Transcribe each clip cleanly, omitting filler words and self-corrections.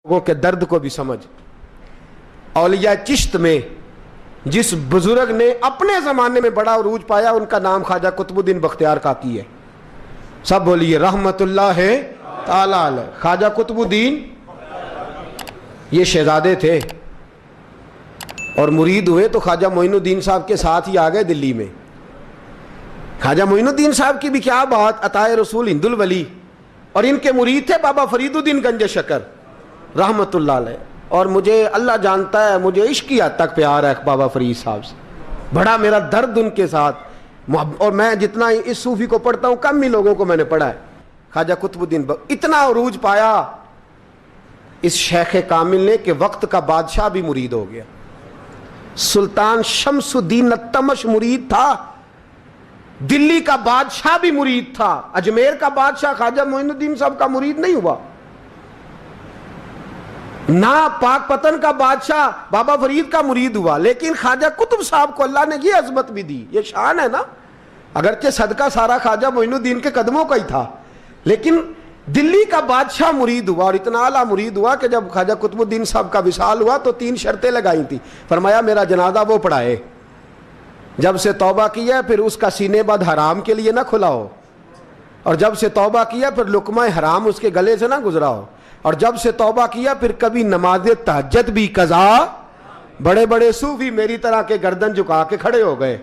لوگوں کے درد کو بھی سمجھ. اولیاء چشت میں جس بزرگ نے اپنے زمانے میں بڑا عروج پایا ان کا نام خواجہ قطب الدین بختیار کاکی ہے. سب بولیے رحمت اللہ تعالی علیہ. خواجہ قطب الدین یہ شہزادے تھے اور مرید ہوئے تو خواجہ معین الدین صاحب کے ساتھ ہی آ گئے دلی میں. خواجہ معین الدین صاحب کی بھی کیا بات، عطائے رسول ہند الولی، اور ان کے مرید تھے بابا فرید الدین گنج شکر رحمت اللہ علیہ. اور مجھے اللہ جانتا ہے مجھے عشق کی حد تک پیار ہے بابا فرید صاحب سے، بڑا میرا درد ان کے ساتھ. اور میں جتنا اس صوفی کو پڑھتا ہوں کم ہی لوگوں کو میں نے پڑھا ہے. خواجہ قطب الدین اتنا عروج پایا اس شیخ کامل نے کہ وقت کا بادشاہ بھی مرید ہو گیا. سلطان شمس الدین التمش مرید تھا، دلی کا بادشاہ بھی مرید تھا. اجمیر کا بادشاہ خواجہ معین الدین صاحب کا مرید نہیں ہوا، نہ پاک پتن کا بادشاہ بابا فرید کا مرید ہوا. لیکن خواجہ قطب صاحب کو اللہ نے یہ عظمت بھی دی، یہ شان ہے نا. اگرچہ صدقہ سارا خواجہ معین الدین کے قدموں کا ہی تھا، لیکن دلی کا بادشاہ مرید ہوا. اور اتنا اعلیٰ مرید ہوا کہ جب خواجہ قطب الدین صاحب کا وصال ہوا تو 3 شرطیں لگائی تھی. فرمایا میرا جنازہ وہ پڑھائے، جب سے توبہ کیا پھر اس کا سینے بد حرام کے لیے نہ کھلا ہو، اور جب سے توبہ کیا پھر لقمہ حرام اس کے گلے سے نہ گزرا ہو، اور جب سے توبہ کیا پھر کبھی نماز تہجد بھی قضا. بڑے بڑے صوفی میری طرح کے گردن جھکا کے کھڑے ہو گئے.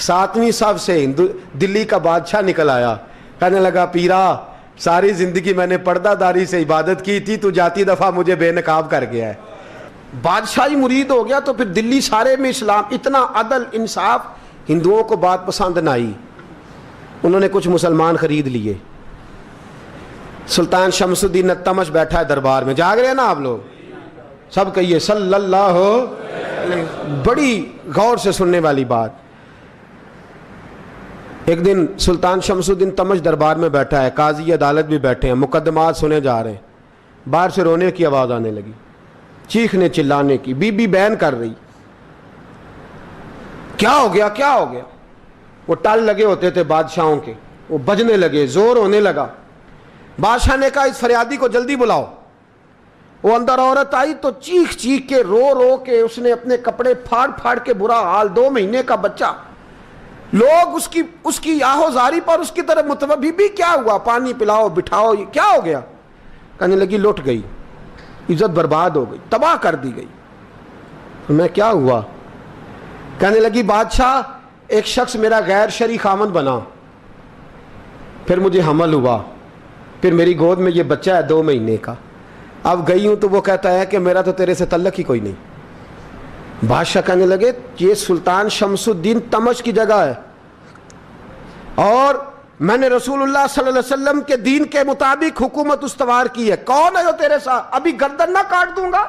7ویں صف سے دلی کا بادشاہ نکل آیا، کہنے لگا پیرا ساری زندگی میں نے پردہ داری سے عبادت کی تھی، تو جاتی دفعہ مجھے بے نقاب کر گیا ہے. بادشاہی مرید ہو گیا تو پھر دلی سارے میں اسلام، اتنا عدل انصاف. ہندوؤں کو بات پسند نہ آئی، انہوں نے کچھ مسلمان خرید لیے. سلطان شمس الدین التمش بیٹھا ہے دربار میں، جاگ رہے ہیں نا آپ لوگ سب، کہیے صلی اللہ علیہ. بڑی غور سے سننے والی بات. ایک دن سلطان شمس الدین تمش دربار میں بیٹھا ہے، قاضی عدالت بھی بیٹھے ہیں، مقدمات سنے جا رہے ہیں. باہر سے رونے کی آواز آنے لگی، چیخنے چلانے کی. بی بی بیان کر رہی، کیا ہو گیا کیا ہو گیا. وہ ٹال لگے ہوتے تھے بادشاہوں کے، وہ بجنے لگے، زور ہونے لگا. بادشاہ نے کہا اس فریادی کو جلدی بلاؤ. وہ اندر عورت آئی تو چیخ چیخ کے رو رو کے اس نے اپنے کپڑے پھاڑ پھاڑ کے، برا حال، 2 مہینے کا بچہ. لوگ اس کی آہو زاری پر اس کی طرف متوجہ. بی بی کیا ہوا، پانی پلاؤ بٹھاؤ، کیا ہو گیا. کہنے لگی لٹ گئی، عزت برباد ہو گئی، تباہ کر دی گئی. میں کیا ہوا. کہنے لگی بادشاہ ایک شخص میرا غیر شرعی خامند بنا، پھر مجھے حمل ہوا، پھر میری گود میں یہ بچہ ہے 2 مہینے کا. اب گئی ہوں تو وہ کہتا ہے کہ میرا تو تیرے سے تعلق ہی کوئی نہیں. بادشاہ کہنے لگے یہ سلطان شمس الدین تمش کی جگہ ہے، اور میں نے رسول اللہ صلی اللہ علیہ وسلم کے دین کے مطابق حکومت استوار کی ہے. کون ہے جو تیرے ساتھ، ابھی گردن نہ کاٹ دوں گا،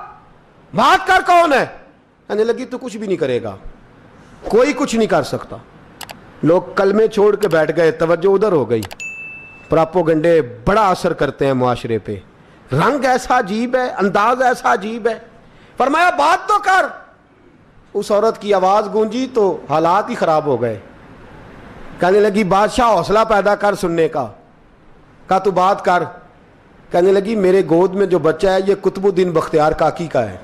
بات کر کون ہے. کہنے لگی تو کچھ بھی نہیں کرے گا، کوئی کچھ نہیں کر سکتا. لوگ کلمے چھوڑ کے بیٹھ گئے، توجہ ادھر ہو گئی. پراپوگنڈے بڑا اثر کرتے ہیں معاشرے پہ. رنگ ایسا عجیب ہے، انداز ایسا عجیب ہے. فرمایا بات تو کر. اس عورت کی آواز گونجی تو حالات ہی خراب ہو گئے. کہنے لگی بادشاہ حوصلہ پیدا کر سننے کا. کہا تو بات کر. کہنے لگی میرے گود میں جو بچہ ہے یہ قطب الدین بختیار کاکی کا ہے،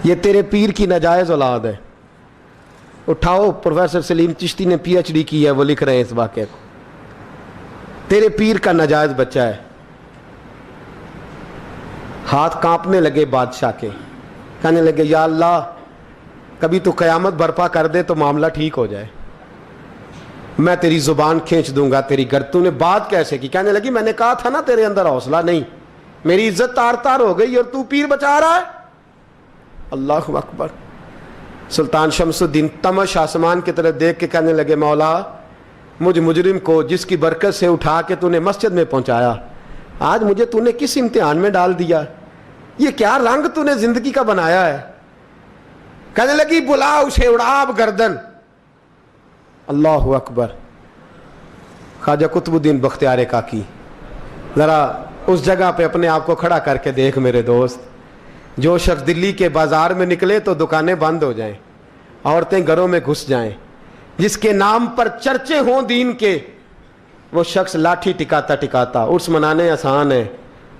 یہ تیرے پیر کی ناجائز اولاد ہے. اٹھاؤ، پروفیسر سلیم چشتی نے PhD کی ہے، وہ لکھ رہے ہیں اس واقعے کو. تیرے پیر کا ناجائز بچہ ہے. ہاتھ کانپنے لگے بادشاہ کے. کہنے لگے یا اللہ کبھی تو قیامت برپا کر دے تو معاملہ ٹھیک ہو جائے، میں تیری زبان کھینچ دوں گا تیری تو نے بات کیسے کی. کہنے لگی میں نے کہا تھا نا تیرے اندر حوصلہ نہیں، میری عزت تار تار ہو گئی اور تو پیر بچا رہا ہے. اللہ اکبر. سلطان شمس الدین تمش آسمان کی طرف دیکھ کے کہنے لگے مولا مجھ مجرم کو جس کی برکت سے اٹھا کے تو نے مسجد میں پہنچایا، آج مجھے تو نے کس امتحان میں ڈال دیا، یہ کیا رنگ تو نے زندگی کا بنایا ہے. کہنے لگی بلا اسے، اڑا اب گردن. اللہ اکبر. خواجہ قطب الدین بختیار کاکی. ذرا اس جگہ پہ اپنے آپ کو کھڑا کر کے دیکھ میرے دوست. جو شخص دلی کے بازار میں نکلے تو دکانیں بند ہو جائیں، عورتیں گھروں میں گھس جائیں، جس کے نام پر چرچے ہوں دین کے، وہ شخص لاٹھی ٹکاتا ٹکاتا. عرس منانے آسان ہے،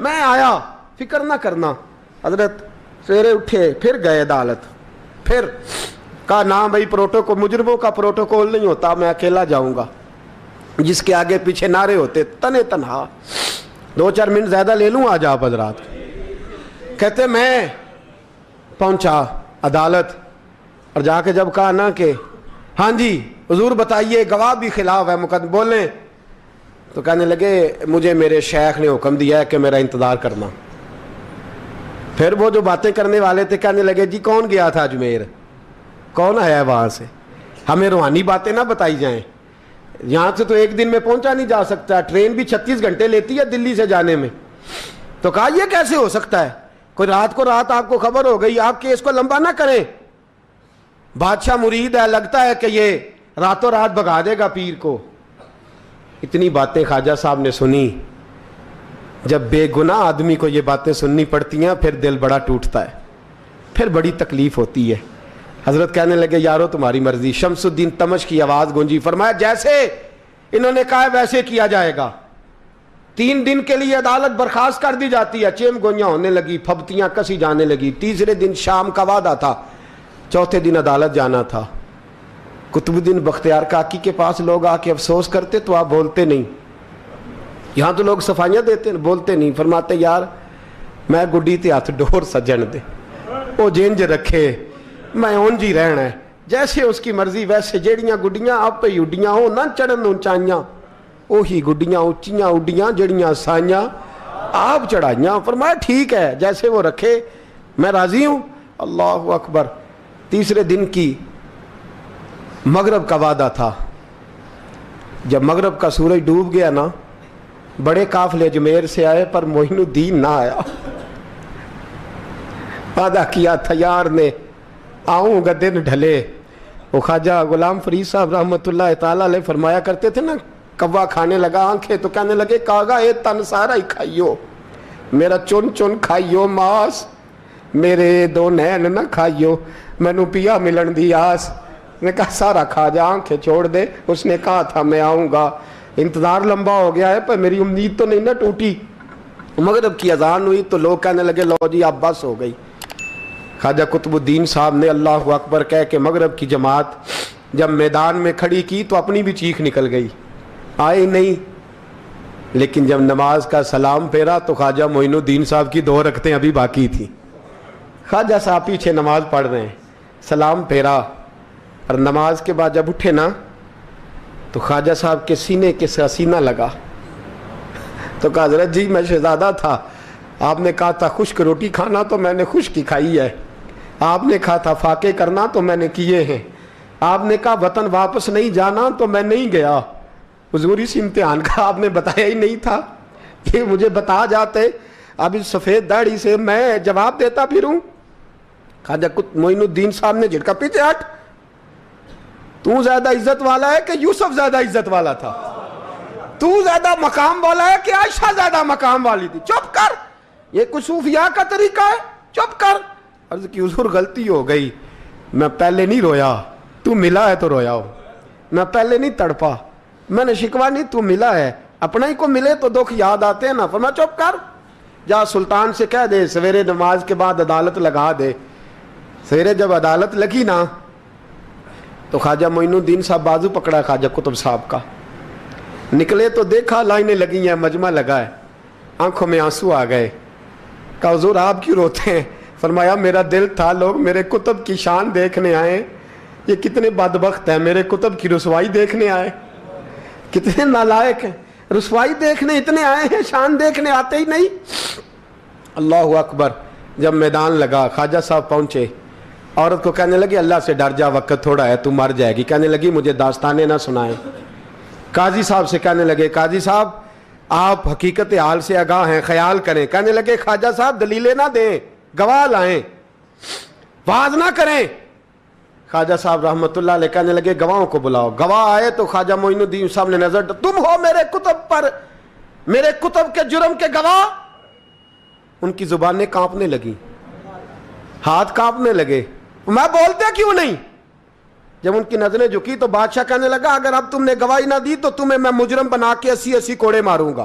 میں آیا, فکر نہ کرنا. حضرت سویرے اٹھے, پھر گئے عدالت, پھر کہا نہ بھائی پروٹوکول, مجرموں کا پروٹوکول نہیں ہوتا, میں اکیلا جاؤں گا. جس کے آگے پیچھے نعرے ہوتے تنے تنہا. 2-4 منٹ زیادہ لے لوں آج آپ حضرات. کہتے میں پہنچا عدالت, اور جا کے جب کہا نا کہ ہاں جی حضور بتائیے, گواہ بھی خلاف ہے, مقدمہ بولیں, تو کہنے لگے مجھے میرے شیخ نے حکم دیا ہے کہ میرا انتظار کرنا. پھر وہ جو باتیں کرنے والے تھے کہنے لگے جی کون گیا تھا اجمیر, کون آیا ہے وہاں سے, ہمیں روحانی باتیں نہ بتائی جائیں. یہاں سے تو ایک دن میں پہنچا نہیں جا سکتا, ٹرین بھی 36 گھنٹے لیتی ہے دلی سے جانے میں. تو کہا یہ کیسے ہو سکتا ہے, کوئی رات کو رات آپ کو خبر ہو گئی, آپ کیس کو لمبا نہ کریں. بادشاہ مرید ہے, لگتا ہے کہ یہ راتوں رات بھگا دے گا پیر کو. اتنی باتیں خواجہ صاحب نے سنی. جب بے گناہ آدمی کو یہ باتیں سننی پڑتی ہیں پھر دل بڑا ٹوٹتا ہے, پھر بڑی تکلیف ہوتی ہے. حضرت کہنے لگے یارو تمہاری مرضی. شمس الدین تمش کی آواز گونجی, فرمایا جیسے انہوں نے کہا ویسے کیا جائے گا. 3 دن کے لیے عدالت برخاست کر دی جاتی ہے. چیم گوئیاں ہونے لگی, پھبتیاں کسی جانے لگی. تیسرے دن شام کا وعدہ تھا, چوتھے دن عدالت جانا تھا. قطب الدین بختیار کاکی کے پاس لوگ آ کے افسوس کرتے تو آپ بولتے نہیں. یہاں تو لوگ صفائیاں دیتے ہیں, بولتے نہیں. فرماتے یار میں گڈی تے ہاتھ ڈور سجن دے, وہ جینج رکھے, میں اونج ہی رہنا ہے, جیسے اس کی مرضی ویسے. جیڑیاں گڈیاں آپ پہ اڈیاں ہو نہ چڑھن اونچائیاں, وہی گڈیاں اونچیاں اڈیاں جڑیاں سائیاں آپ چڑھائیاں. فرمایا ٹھیک ہے جیسے وہ رکھے میں راضی ہوں. اللہ اکبر. تیسرے دن کی مغرب کا وعدہ تھا. جب مغرب کا سورج ڈوب گیا نا, بڑے قافلے اجمیر سے آئے پر معین الدین نہ آیا. وعدہ کیا تھا یار نے آؤں گا دن ڈھلے. وہ خواجہ غلام فرید صاحب رحمۃ اللہ تعالیٰ علیہ فرمایا کرتے تھے نا, کوا کھانے لگا آنکھیں تو کہنے لگے کاغا اے تن سارا ہی کھائیو, میرا چن چن کھائیو ماس, میرے 2 نین نہ کھائیو, مینو پیا ملن دی آس. نے کہا سارا کھا جا, آنکھیں چھوڑ دے. اس نے کہا تھا میں آؤں گا, انتظار لمبا ہو گیا ہے پر میری امید تو نہیں نہ ٹوٹی. مغرب کی اذان ہوئی تو لوگ کہنے لگے لو جی اب بس ہو گئی. خواجہ قطب الدین صاحب نے اللہ اکبر کہہ کے مغرب کی جماعت جب میدان میں کھڑی کی تو اپنی بھی چیخ نکل گئی, آئے نہیں. لیکن جب نماز کا سلام پھیرا تو خواجہ معین الدین صاحب کی 2 رکعتیں ابھی باقی تھیں. خواجہ صاحب پیچھے نماز پڑھ رہے ہیں, سلام پھیرا, اور نماز کے بعد جب اٹھے نا تو خواجہ صاحب کے سینے کے سینہ لگا. تو کہا حضرت جی میں شہزادہ تھا, آپ نے کہا تھا خشک روٹی کھانا تو میں نے خشک کی کھائی ہے, آپ نے کہا تھا فاقے کرنا تو میں نے کیے ہیں, آپ نے کہا وطن واپس نہیں جانا تو میں نہیں گیا. حضور اس امتحان کا آپ نے بتایا ہی نہیں تھا, یہ مجھے بتا جاتے اب اس سفید داڑھی سے میں جواب دیتا پھروں. خواجہ معین الدین صاحب نے جھٹکا, پیچھے ہٹ, تو زیادہ عزت والا ہے کہ یوسف زیادہ عزت والا تھا, تو زیادہ مقام والا ہے کہ عائشہ زیادہ مقام والی تھی, چپ کر, یہ کچھ صوفیاء کا طریقہ ہے, چپ کر. عرض کی حضور غلطی ہو گئی, میں پہلے نہیں رویا, تو ملا ہے تو رویا ہو, میں پہلے نہیں تڑپا, میں نے شکوا نہیں, تو ملا ہے, اپنا ہی کو ملے تو دکھ یاد آتے ہیں نا. فرمایا چپ کر, جا سلطان سے کہہ دے سویرے نماز کے بعد عدالت لگا دے. سویرے جب عدالت لگی نا تو خواجہ معین الدین صاحب بازو پکڑا خواجہ قطب صاحب کا, نکلے تو دیکھا لائنیں لگی ہیں, مجمع لگا ہے, آنکھوں میں آنسو آ گئے. کہا حضور آپ کیوں روتے ہیں؟ فرمایا میرا دل تھا لوگ میرے کتب کی شان دیکھنے آئے, یہ کتنے بدبخت ہیں, میرے کتب کی رسوائی دیکھنے آئے, کتنے نالائق ہیں, رسوائی دیکھنے اتنے آئے ہیں, شان دیکھنے آتے ہی نہیں. اللہ اکبر. جب میدان لگا خواجہ صاحب پہنچے, عورت کو کہنے لگی اللہ سے ڈر جا, وقت تھوڑا ہے, تو مر جائے گی. کہنے لگی مجھے داستانیں نہ سنائیں. قاضی صاحب سے کہنے لگے قاضی صاحب آپ حقیقت حال سے آگاہ ہیں, خیال کریں. کہنے لگے خواجہ صاحب دلیلیں نہ دیں, گواہ لائیں, واز نہ کریں. خواجہ صاحب رحمۃ اللہ علیہ کہنے لگے گواہوں کو بلاؤ. گواہ آئے تو خواجہ معین الدین صاحب نے نظر, تم ہو میرے کتب پر, میرے کتب کے جرم کے گواہ. ان کی زبانیں کانپنے لگی, ہاتھ کانپنے لگے, میں بولتے کیوں نہیں؟ جب ان کی نظریں جھکی تو بادشاہ کہنے لگا اگر اب تم نے گواہی نہ دی تو تمہیں میں مجرم بنا کے 80 کوڑے ماروں گا.